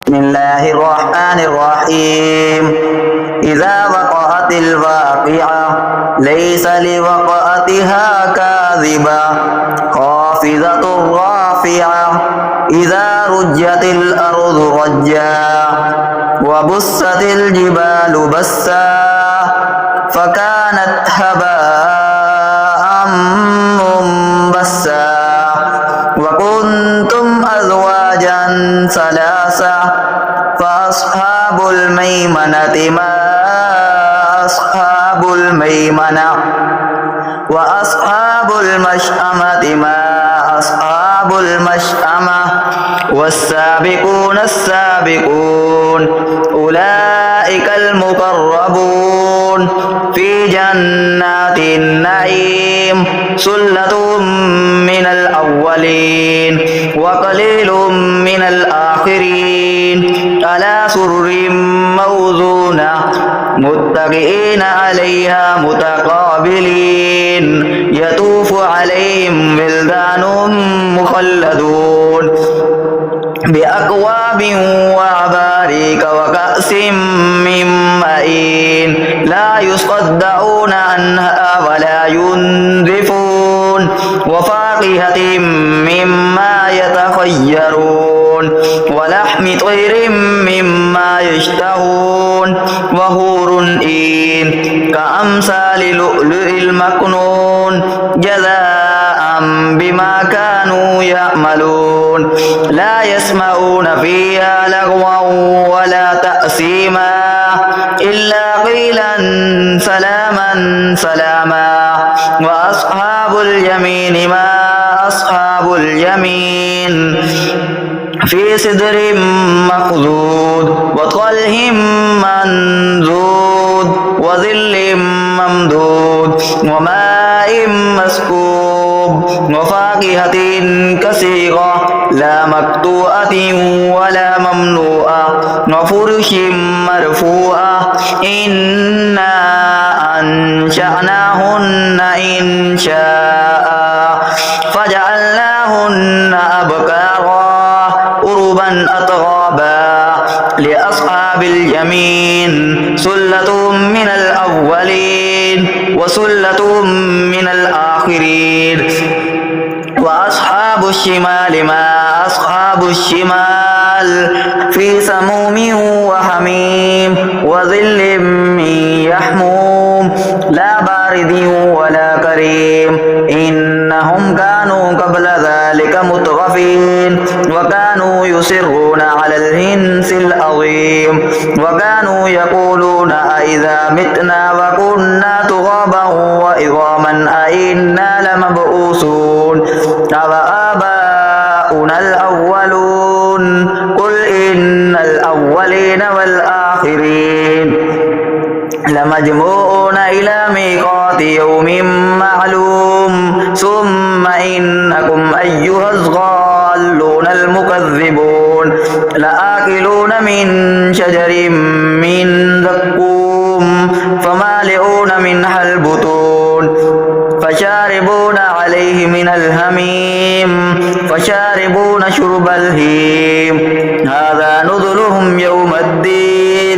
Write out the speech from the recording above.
بسم الله الرحمن الرحيم إذا وقعت الواقعة ليس لوقعتها كاذبة خافضة رافعة إذا رجت الأرض رجا وبست الجبال بسا فكانت هباء منبسا وكنتم أزواجا ثلاثة فأصحاب الميمنة ما أصحاب الميمنة وأصحاب المشأمة ما أصحاب المشأمة والسابقون السابقون أولئك المقربون في جنات النعيم سلة من الأولين وقليل من الآخرين على سرر موضونة متكئين عليها متقابلين يطوف عليهم ولدان مخلدون بأكواب وأباريك وكأس من معين لا يصدعون عنها ولا ينزفون وفاكهة مما يتخيرون ولحم طير مما يشتهون وحور عين كأمثال لؤلؤ المكنون جزاء بما كانوا يعملون لا يسمعون فيها لغوا ولا تأثيما إلا قيلا سلاما سلاما وأصحاب اليمين ما أصحاب اليمين في سدر مخضود وطلح منضود وظل ممدود وماء مسكوب وفاكهة كثيرة لا مقطوعة ولا ممنوعة وفرش مرفوعة إنا أنشأناهن إنشاء فجعلناهن أبكارا عربا أترابا لأصحاب اليمين سلة من الأولين وسلة من الآخرين وأصحاب الشمال ما أصحاب الشمال في سموم وحميم وظل من يحموم لا بارد ولا كريم إنهم كانوا قبل ذلك مترفين وكانوا يصرون على الحنث العظيم وكانوا يقولون أإذا متنا وكنا ترابا وعظاما أإنا لمبعوثون أوآباؤنا الأولون قل إن الأولين والآخرين لمجموعون إلى ميقات يوم معلوم ثم إنكم أيها الضالون المكذبون لآكلون من شجر من زقوم فمالئون منها البطون فشاربون عليه من الحميم فشاربون شرب الهيم هذا نزلهم يوم الدين